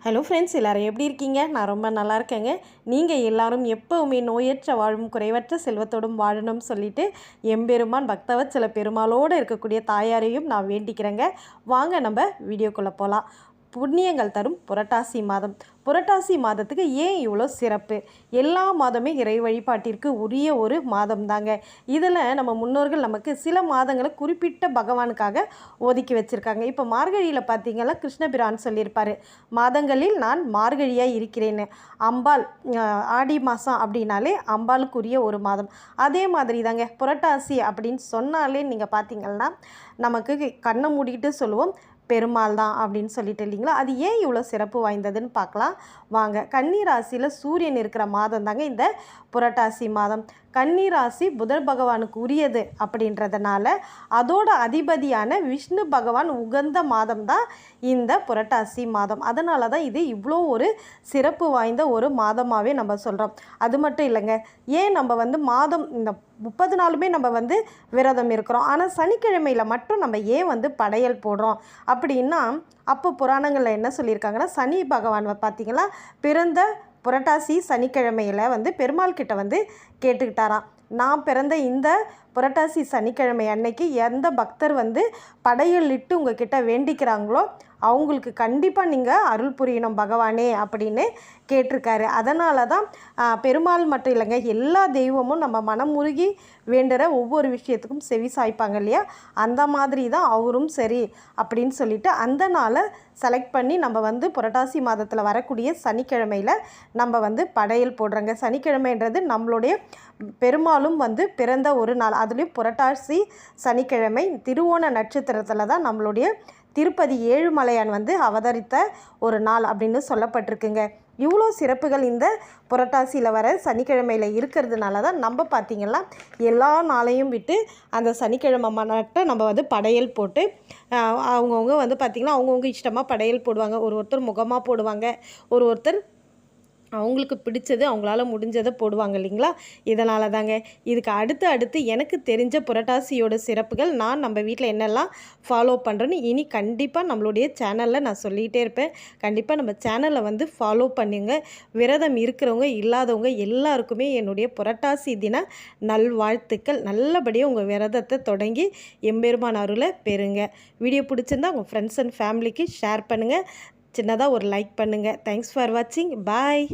Hello friends, எல்லோரும் எப்படி இருக்கீங்க? நான் ரொம்ப நல்லா இருக்கேங்க. நீங்கள் எல்லாரும் எப்போவுமே நோயற்ற வாழும் குறைவற்ற செல்வத்தோடும் வாழணும்னு சொல்லிட்டு எம்பெருமான் பக்தவத்சல பெருமாளோடு இருக்கக்கூடிய தாயாரையும் நான் வேண்டிக்கிறேங்க. வாங்க நம்ம வீடியோக்குள்ளே போகலாம். புண்ணியங்கள் தரும் புரட்டாசி மாதம். புரட்டாசி மாதத்துக்கு ஏன் இவ்வளோ சிறப்பு? எல்லா மாதமே இறை வழிபாட்டிற்கு உரிய ஒரு மாதம் தாங்க. இதில் நம்ம முன்னோர்கள் நமக்கு சில மாதங்களை குறிப்பிட்ட பகவானுக்காக ஒதுக்கி வச்சுருக்காங்க. இப்போ மார்கழியில் பார்த்திங்கன்னா கிருஷ்ணபிரான் சொல்லியிருப்பார், மாதங்களில் நான் மார்கழியாக இருக்கிறேன்னு. அம்பாள் ஆடி மாதம் அப்படின்னாலே அம்பாளுக்குரிய ஒரு மாதம். அதே மாதிரி தாங்க புரட்டாசி அப்படின்னு சொன்னாலே நீங்கள் பார்த்திங்கன்னா நமக்கு கண்ணை மூடிக்கிட்டு சொல்லுவோம் பெருமாள் தான் அப்படின்னு சொல்லிட்டு இல்லைங்களா. அது ஏன் இவ்வளோ சிறப்பு வாய்ந்ததுன்னு பார்க்கலாம் வாங்க. கன்னி ராசியில் சூரியன் இருக்கிற மாதம் தாங்க இந்த புரட்டாசி மாதம். கன்னி ராசி புதன் பகவானுக்கு உரியது அப்படின்றதுனால அதோட அதிபதியான விஷ்ணு பகவான் உகந்த மாதம் தான் இந்த புரட்டாசி மாதம். அதனால தான் இது இவ்வளோ ஒரு சிறப்பு வாய்ந்த ஒரு மாதமாகவே நம்ம சொல்கிறோம். அது மட்டும் இல்லைங்க, ஏன் நம்ம மாதம் இந்த 30 நாளுமே நம்ம விரதம் இருக்கிறோம், ஆனால் சனிக்கிழமையில் மட்டும் நம்ம ஏன் படையல் போடுறோம் அப்படின்னா, அப்போ புராணங்களில் என்ன சொல்லியிருக்காங்கன்னா, சனி பகவான் பார்த்திங்களா பிறந்த புரட்டாசி சனிக்கிழமையில் பெருமாள் கிட்ட கேட்டுக்கிட்டாராம், நான் பிறந்த இந்த புரட்டாசி சனிக்கிழமை அன்னைக்கு எந்த பக்தர் படையலிட்டு உங்ககிட்ட வேண்டிக்கிறாங்களோ அவங்களுக்கு கண்டிப்பாக நீங்கள் அருள் புரியணும் பகவானே அப்படின்னு கேட்டிருக்காரு. அதனால தான் பெருமாள் மட்டும் இல்லைங்க, எல்லா தெய்வமும் நம்ம மனமுருகி வேண்டுற ஒவ்வொரு விஷயத்துக்கும் செவி சாய்ப்பாங்க இல்லையா, அந்த மாதிரி தான் அவரும் சரி அப்படின்னு சொல்லிட்டு அந்த நாளை செலக்ட் பண்ணி நம்ம புரட்டாசி மாதத்தில் வரக்கூடிய சனிக்கிழமையில் நம்ம படையல் போடுறோங்க. சனிக்கிழமைன்றது நம்மளுடைய பெருமாளும் பிறந்த ஒரு நாள். அதுலேயும் புரட்டாசி சனிக்கிழமை திருவோண நட்சத்திரத்தில் தான் நம்மளுடைய திருப்பதி ஏழுமலையான் அவதரித்த ஒரு நாள் அப்படின்னு சொல்லப்பட்டிருக்குங்க. இவ்வளோ சிறப்புகள் இந்த புரட்டாசியில் வர சனிக்கிழமையில் இருக்கிறதுனால தான் நம்ம பார்த்திங்கன்னா எல்லா நாளையும் விட்டு அந்த சனிக்கிழமை மட்டும் நம்ம படையல் போட்டு அவங்கவுங்க பார்த்திங்கன்னா அவங்கவுங்க இஷ்டமாக படையல் போடுவாங்க. ஒருத்தர் முகமாக போடுவாங்க, ஒருத்தர் அவங்களுக்கு பிடிச்சது அவங்களால முடிஞ்சதை போடுவாங்க இல்லைங்களா. இதனால தாங்க இதுக்கு அடுத்து எனக்கு தெரிஞ்ச புரட்டாசியோட சிறப்புகள் நான் நம்ம வீட்டில் என்னெல்லாம் ஃபாலோ பண்ணுறேன்னு இனி கண்டிப்பாக நம்மளுடைய சேனலில் நான் சொல்லிகிட்டே இருப்பேன். கண்டிப்பாக நம்ம சேனலை ஃபாலோ பண்ணுங்க. விரதம் இருக்கிறவங்க இல்லாதவங்க எல்லாருக்குமே என்னுடைய புரட்டாசி தின நல்வாழ்த்துக்கள். நல்லபடியாக உங்கள் விரதத்தை தொடங்கி எம்பெருமான் அருளை பெறுங்க. வீடியோ பிடிச்சிருந்தா உங்கள் ஃப்ரெண்ட்ஸ் அண்ட் ஃபேமிலிக்கு ஷேர் பண்ணுங்கள். சின்னதாக ஒரு லைக் பண்ணுங்கள். தேங்க்ஸ் ஃபார் வாட்சிங். பாய்.